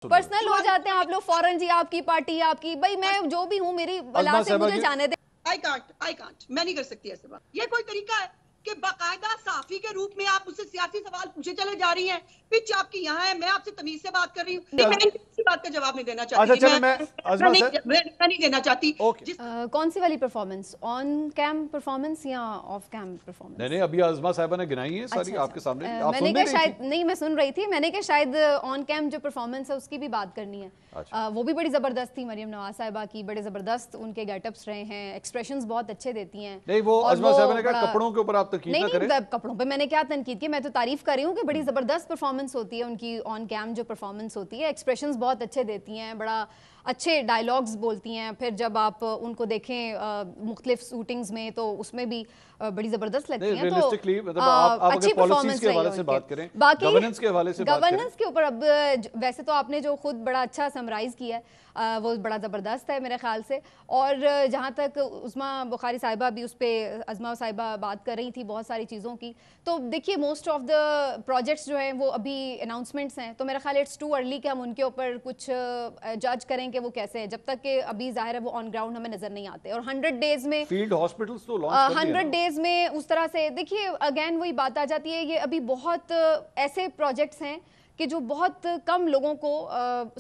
Personal हो जाते हैं आप लोग फौरन, जी आपकी पार्टी आपकी, भाई मैं जो भी हूँ मेरी बला से मुझे जाने दे। आई कांट मैं नहीं कर सकती ऐसे बात। ये कोई तरीका है कि बाकायदा साफी के रूप में आप मुझसे सियासी सवाल पूछे चले जा रही हैं? पिच आपकी यहाँ है, मैं आपसे तमीज से बात कर रही हूँ। मैं किसी बात का जवाब नहीं देना चाहती। अच्छा, मैं नहीं देना चाहती। कौन सी वाली परफॉर्मेंस, ऑन कैम परफॉर्मेंस या ऑफ कैम परफॉर्मेंस? नहीं, अभी अज़मा साहिबा ने गिनाई है सारी आपके सामने। मैंने क्या शायद नहीं, मैं सुन रही थी, मैंने क्या शायद ऑन कैम जो परफॉर्मेंस है उसकी भी बात करनी है। वो भी बड़ी जबरदस्त थी मरियम नवाज साहिबा की, बड़े जबरदस्त उनके गेटअप्स रहे हैं, एक्सप्रेशंस बहुत अच्छे देती हैं। नहीं, वो अज़मा साहिबा ने कहा कपड़ों के ऊपर आप तनकीद ना करें। कपड़ों पे मैंने क्या तनकीद की, मैं तो तारीफ कर रही हूँ कि बड़ी जबरदस्त परफॉर्मेंस होती है उनकी, ऑन कैम जो परफॉर्मेंस होती है, एक्सप्रेशंस बहुत अच्छे देती हैं, बड़ा अच्छे डायलॉग्स बोलती हैं। फिर जब आप उनको देखें मुख्तलिफ शूटिंग्स में तो उसमें भी बड़ी जबरदस्त लगती हैं। तो मतलब आप अच्छी परफॉर्मेंस के हवाले से बात करें, बाकी गवर्नेंस के हवाले से बात करें, गवर्नेंस के ऊपर अब वैसे तो आपने जो खुद बड़ा अच्छा समराइज किया है वो बड़ा ज़बरदस्त है मेरे ख्याल से। और जहाँ तक उस्मा बुखारी साहिबा भी उस पर, अज़मा साहिबा बात कर रही थी बहुत सारी चीज़ों की, तो देखिए मोस्ट ऑफ द प्रोजेक्ट्स जो हैं वो अभी अनाउंसमेंट्स हैं, तो मेरा ख्याल इट्स टू अर्ली कि हम उनके ऊपर कुछ जज करें कि वो कैसे है, जब तक कि अभी जाहिर है वो ऑन ग्राउंड हमें नजर नहीं आते। और 100 डेज में फील्ड हॉस्पिटल्स तो लॉन्च 100 डेज में उस तरह से देखिए, अगेन वही बात आ जाती है, ये अभी बहुत ऐसे प्रोजेक्ट्स हैं कि जो बहुत कम लोगों को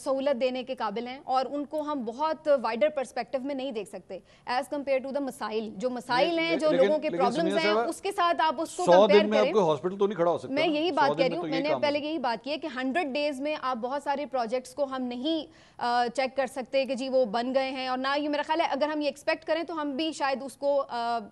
सहूलत देने के काबिल हैं और उनको हम बहुत वाइडर पर्सपेक्टिव में नहीं देख सकते एज कम्पेयर टू द मसाइल, जो मसाइल हैं, जो लोगों के प्रॉब्लम्स हैं, उसके साथ आप उसको कंपेयर करें। हॉस्पिटल तो नहीं खड़ा हो सकता। मैं यही बात कह रही हूँ, मैंने पहले यही बात की है कि 100 डेज में आप बहुत सारे प्रोजेक्ट्स को हम नहीं चेक कर सकते कि जी वो बन गए हैं, और ना ये मेरा ख्याल है अगर हम ये एक्सपेक्ट करें तो हम भी शायद उसको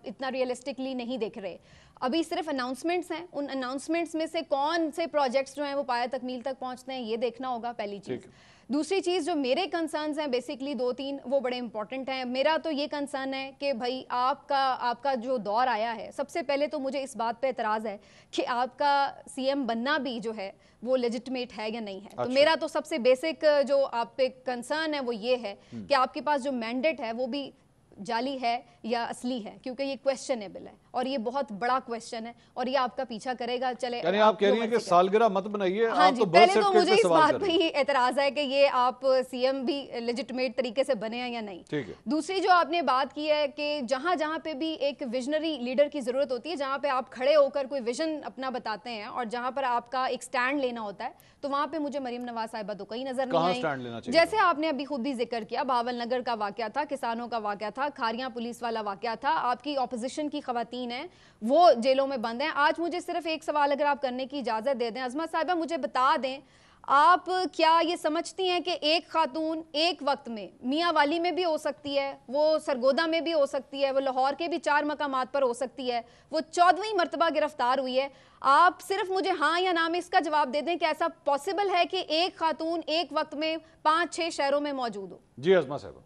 इतना रियलिस्टिकली नहीं देख रहे। अभी सिर्फ अनाउंसमेंट्स हैं, उन अनाउंसमेंट्स में से कौन से प्रोजेक्ट्स जो हैं वो पाया तकमील तक पहुंचते हैं ये देखना होगा, पहली चीज़। दूसरी चीज़ जो मेरे कंसर्न्स हैं बेसिकली 2-3 वो बड़े इंपॉर्टेंट हैं। मेरा तो ये कंसर्न है कि भाई आपका जो दौर आया है, सबसे पहले तो मुझे इस बात पे एतराज़ है कि आपका सीएम बनना भी जो है वो लेजिटिमेट है या नहीं है। अच्छा। तो मेरा तो सबसे बेसिक जो आप पे कंसर्न है वो ये है कि आपके पास जो मैंडेट है वो भी जाली है या असली है, क्योंकि ये क्वेश्चनेबल है और ये बहुत बड़ा क्वेश्चन है और ये आपका पीछा करेगा। चले यानी आप कह रही हैं कि सालगिरह मत बनाइए। हाँ जी, पहले तो मुझे इस बात पे ही एतराज है कि ये आप सीएम भी लेजिटिमेट तरीके से बने हैं या नहीं। ठीक है। दूसरी जो आपने बात की है कि जहां जहां पे भी एक विजनरी लीडर की जरूरत होती है, जहां पे आप खड़े होकर कोई विजन अपना बताते हैं और जहां पर आपका एक स्टैंड लेना होता है, तो वहां पे मुझे मरियम नवाज साहिबा तो कहीं नजर नहीं आई। जैसे आपने अभी खुद भी जिक्र किया, बावल नगर का वाकया था, किसानों का वाकया था, खारियां पुलिस वाला वाकया था, आपकी ऑपोजिशन की खवातीन हैं वो जेलों में बंद हैं। आज मुझे सिर्फ एक सवाल अगर आप करने की इजाजत दे दें, अज़मा साहिबा मुझे बता दें, आप क्या ये समझती हैं कि एक खातून एक वक्त में मियाँ वाली में भी हो सकती है, वो सरगोदा में भी हो सकती है, वो लाहौर के भी 4 मकामात पर हो सकती है, वो 14वीं मरतबा गिरफ्तार हुई है? आप सिर्फ मुझे हाँ या ना में इसका जवाब दे दें कि ऐसा पॉसिबल है कि एक खातून एक वक्त में 5-6 शहरों में मौजूद हो? जी अज़मा साहिबा,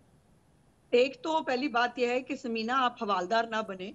एक तो पहली बात यह है कि समीना आप हवालदार ना बने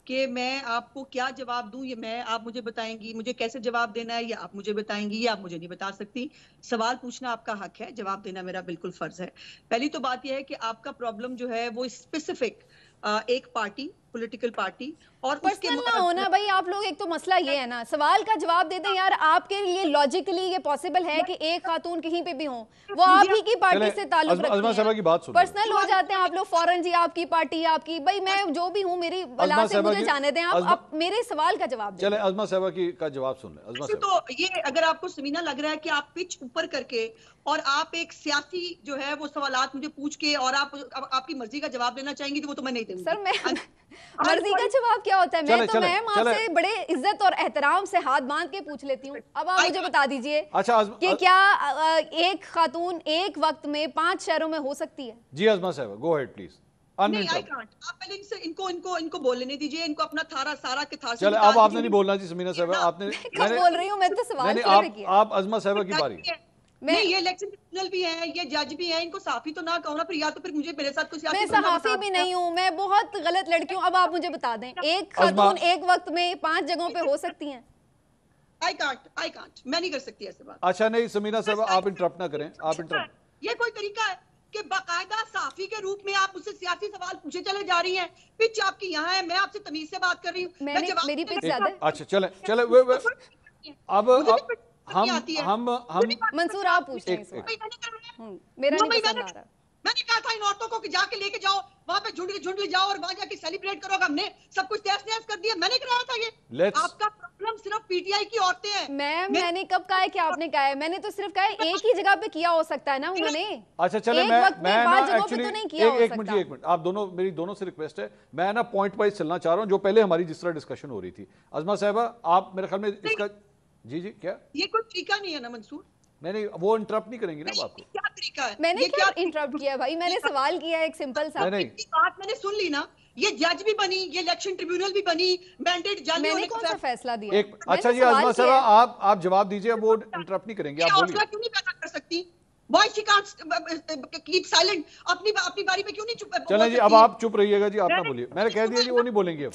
कि मैं आपको क्या जवाब दूं, ये आप मुझे बताएंगी, मुझे कैसे जवाब देना है, या आप मुझे बताएंगी, या आप मुझे नहीं बता सकती। सवाल पूछना आपका हक है, जवाब देना मेरा बिल्कुल फर्ज है। पहली तो बात यह है कि आपका प्रॉब्लम जो है वो स्पेसिफिक एक पार्टी, पॉलिटिकल पार्टी और पर्सनल ना होना भाई। आप लोग, एक तो मसला ये है ना, सवाल का जवाब देते हैं यार। आपके लिए लॉजिकली ये पॉसिबल है कि एक खातून कहीं पे भी हो, वो आप ही की पार्टी से ताल्लुक रखती है, की बात सुनो। पर्सनल हो जाते हैं आप लोग फौरन, जी आपकी पार्टी आपकी, भाई मैं जो भी हूँ मेरी बला से मुझे जाने दें। आप मेरे सवाल का जवाब दें। चले अज़मा साहिबा का जवाब सुन लें। तो ये अगर आपको समीना लग रहा है कि आप पिच ऊपर करके और आप एक सियासी जो है वो सवालात मुझे पूछ के और आप आपकी मर्जी का जवाब देना चाहेंगी, तो वो तो मैं नहीं दूंगी। सर मैं मर्जी का जवाब क्या होता है? मैं आपसे बड़े इज्जत और एहतराम से हाथ बांध के पूछ लेती हूँ। अब आप मुझे बता दीजिए कि क्या एक खातून एक वक्त में 5 शहरों में हो सकती है? जी अज़मा साहिबा, गो अहेड प्लीज। नहीं, आई कांट। आप पहले इनको बोलने दीजिए, इनको अपना थारा सारा के थार से। चले अब आपने नहीं बोलना जी समीना साहिबा, आपने कब बोल रही हूँ मैं, तो सवाल किया। आप अज़मा साहिबा की बारी है। नहीं, ये इलेक्शन ट्रिब्यूनल भी है, ये जज भी है, इनको साफी तो ना कहो ना, फिर या तो फिर मुझे मेरे साथ कुछ। मैं सहाफी भी नहीं हूँ, मैं बहुत गलत लड़की हूँ। अब आप मुझे बता दें, एक खातून एक वक्त में 5 जगहों पे हो सकती हैं? आई कांट मैं नहीं कर सकती ऐसे बात। अच्छा नहीं समीना साहब, आप इंटरप्ट ना करें, आप इंटरप्ट। ये कोई तरीका है कि बाकायदा साफी के रूप में आप मुझसे सियासी सवाल पूछे चले जा रही हैं? पिच आपकी यहाँ है, मैं आपसे तमीज से बात कर रही हूँ। मेरी पिच ज्यादा है। अच्छा चले अब नहीं आती है। हम मंसूर आप पूछ रहे हैं इस वक्त। मेरा नहीं पसंद आ रहा। मैंने कहा था इन औरतों को कि जाके लेके जाओ वहां पे झुंड ले जाओ और वहां जाके सेलिब्रेट करो। हमने सब कुछ तहस नहस कर दिया। मैंने कराया था ये। आपका प्रॉब्लम सिर्फ पीटीआई की औरतें हैं। मैंने कब कहा है कि आपने कहा है? मैंने तो सिर्फ कहा है एक ही जगह पे किया हो सकता है ना उन्होंने। अच्छा चले, मैं ना एक्चुअली एक मिनट आप दोनों, मेरी दोनों से रिक्वेस्ट है, मैं ना पॉइंट वाइज चलना चाह रहा हूं, जो पहले हमारी जिस तरह डिस्कशन हो रही थी। अज़मा साहिबा आप मेरे ख्याल में इसका जी क्या ये कोई तरीका नहीं है ना मंसूर? नहीं वो इंटरप्ट नहीं करेंगे ना आपको। क्या तरीका है? मैंने क्या इंटरप्ट किया भाई? मैंने सवाल किया एक सिंपल सा। बात मैंने सुन ली ना। ये जज भी बनी, ये इलेक्शन ट्रिब्यूनल भी बनी, मैंडेट जाली मैंने कौन सा फैसला दिया? अच्छा जी अज़मा साहबा आप जवाब दीजिए, वो इंटरप्ट नहीं करेंगे, आप बोलिए। क्यों नहीं पैदा कर सकती? Why she can't keep silent? अपनी बारी पे क्यों नहीं चुप? चलें जी अब आप चुप रहिएगा जी, आप ना बोलिए। मैंने कह दिया जी वो नहीं बोलेंगे अब।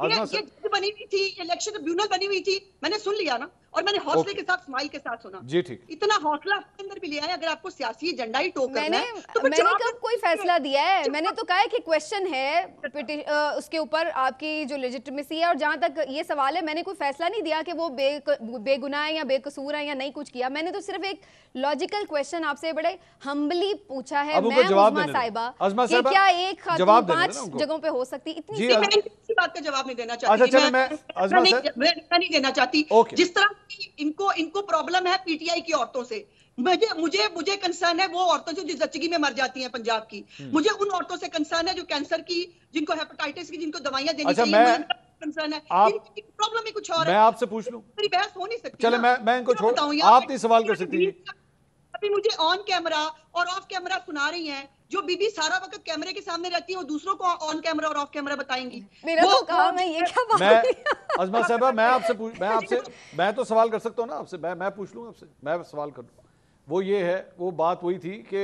ये बनी हुई थी, इलेक्शन ट्रिब्यूनल बनी हुई थी, मैंने सुन लिया ना, और मैंने हौसले के साथ, स्माइल के साथ सुना जी। ठीक, इतना हौसला आपके अंदर भी ले आए। अगर आपको सियासी एजेंडा ही टोक करना है तो मैंने कब कोई फैसला दिया है? मैंने तो कहा है कि क्वेश्चन है उसके ऊपर आपकी जो लेजिटिमेसी है, और जहां तक ये सवाल है मैंने कोई फैसला नहीं दिया कि वो बेगुनाह है या बेकसूर है या नहीं कुछ किया। मैंने तो सिर्फ एक लॉजिकल क्वेश्चन आपसे बड़े हम्बली पूछा है। मैं उज़मा साहिबा कि क्या एक खातून 5 जगहों पे हो सकती? इतनी बात का जवाब नहीं देना चाहती। अच्छा, मैं नहीं देना चाहती। जिस तरह इनको प्रॉब्लम है पीटीआई की औरतों से, मुझे कंसर्न है वो औरतों से जो जच्चगी में मर जाती हैं पंजाब की। मुझे उन औरतों से कंसर्न है जो कैंसर की, जिनको हेपेटाइटिस की, जिनको दवाइयां देनी चाहिए, कंसर्न है। प्रॉब्लम ही कुछ और है। मैं आपसे पूछ लूं, मेरी बहस हो नहीं सकती। चले मैं इनको छोड़, आप नहीं सवाल कर सकती। अभी मुझे ऑन कैमरा और ऑफ कैमरा सुना रही हैं। जो बीबी सारा वक्त कैमरे के सामने रहती है वो दूसरों को ऑन कैमरा और ऑफ कैमरा बताएंगी। मेरा तो काम है ये। क्या बात है? अज़मा साहिबा मैं तो सवाल कर सकता हूँ ना आपसे, मैं पूछ लूँ आपसे, मैं सवाल कर लूँ। वो ये है, वो बात वही थी कि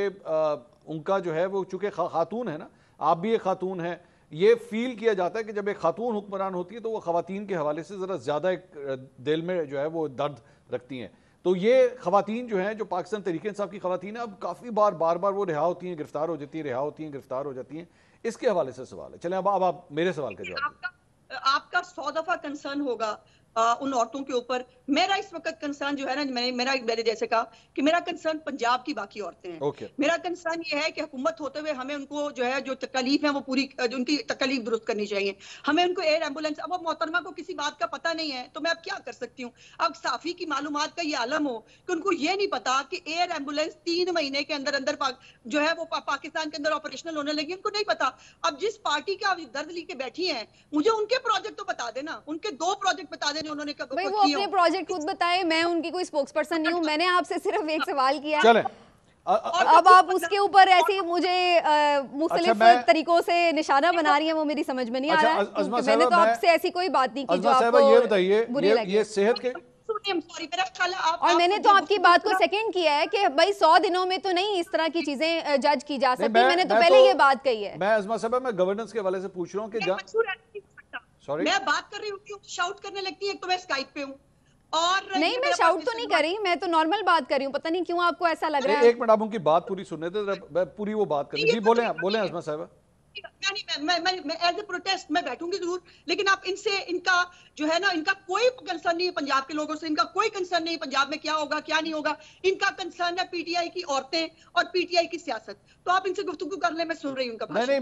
उनका जो है वो चूंकि खातून है ना, आप भी एक खातून है, ये फील किया जाता है कि जब एक खातून हुक्मरान होती है तो वो खवातीन के हवाले से ज़रा ज़्यादा एक दिल में जो है वो दर्द रखती हैं। तो ये खवातीन जो हैं, जो पाकिस्तान तहरीक इंसाफ की खवातीन है, अब काफ़ी बार वो रिहा होती हैं, गिरफ्तार हो जाती हैं, रिहा होती हैं, गिरफ्तार हो जाती हैं। इसके हवाले से सवाल है। चलें अब आप मेरे सवाल का जवाब। आपका 100 दफा कंसर्न होगा उन औरतों के ऊपर। मेरा इस वक्त कंसर्न जो है ना, मैंने जैसे कहा कि मेरा कंसर्न पंजाब की बाकी औरतें हैं। मेरा कंसर्न ये है कि हुकूमत होते हुए हमें उनको जो है जो तकलीफ है वो पूरी, उनकी तकलीफ दुरुस्त करनी चाहिए। हमें उनको एयर एम्बुलेंस, अब मोहतरमा को किसी बात का पता नहीं है तो मैं अब क्या कर सकती हूँ? अब साफी की मालूमात का ये आलम हो कि उनको ये नहीं पता कि एयर एम्बुलेंस 3 महीने के अंदर जो है वो पाकिस्तान के अंदर ऑपरेशनल होने लगी, उनको नहीं पता। अब जिस पार्टी का दर्द लेके बैठी है, मुझे उनके प्रोजेक्ट तो बता देना, उनके 2 प्रोजेक्ट बता देना उन्होंने भाई। वो अपने प्रोजेक्ट खुद बताए, मैं उनकी कोई स्पोक्सपर्सन नहीं हूं। मैंने आपसे सिर्फ एक सवाल किया। चले अब आप उसके ऊपर ऐसे मुझे मुख्तलिफ तरीकों से निशाना बना रही हैं, वो मेरी समझ में नहीं आ रहा है। मैंने तो आपसे ऐसी कोई बात नहीं की जो आपको ये बताइए, ये सेहत के और मैंने तो आपकी बात को सेकंड किया है कि भाई 100 दिनों में तो नहीं इस तरह की चीजें जज की जा सकती। मैंने तो पहले ये बात कही है। मैं अज़मा साहिबा मैं गवर्नेंस के हवाले से पूछ रहा हूँ कि सॉरी मैं बात कर रही हूँ, शाउट करने लगती है। तो मैं स्काइप पे हूँ और नहीं, मैं शाउट तो नहीं कर रही, मैं तो नॉर्मल बात कर रही हूँ। पता नहीं क्यों आपको ऐसा लग रहा है। एक मिनट आप उनकी बात पूरी सुनने दे, पूरी वो बात करें। जी बोले अज़मा साहिबा। मैं एज ए प्रोटेस्ट मैं बैठूंगी जरूर, लेकिन आप इनका जो है ना, इनका कोई कंसर्न नहीं है पंजाब के लोगों से। इनका कोई कंसर्न नहीं है पंजाब में क्या होगा क्या नहीं होगा। इनका कंसर्न है पीटीआई की औरतें और पीटीआई की सियासत। तो आप इनसे गुफ्तगू कर ले, मैं सुन रही हूँ उनका भाषण।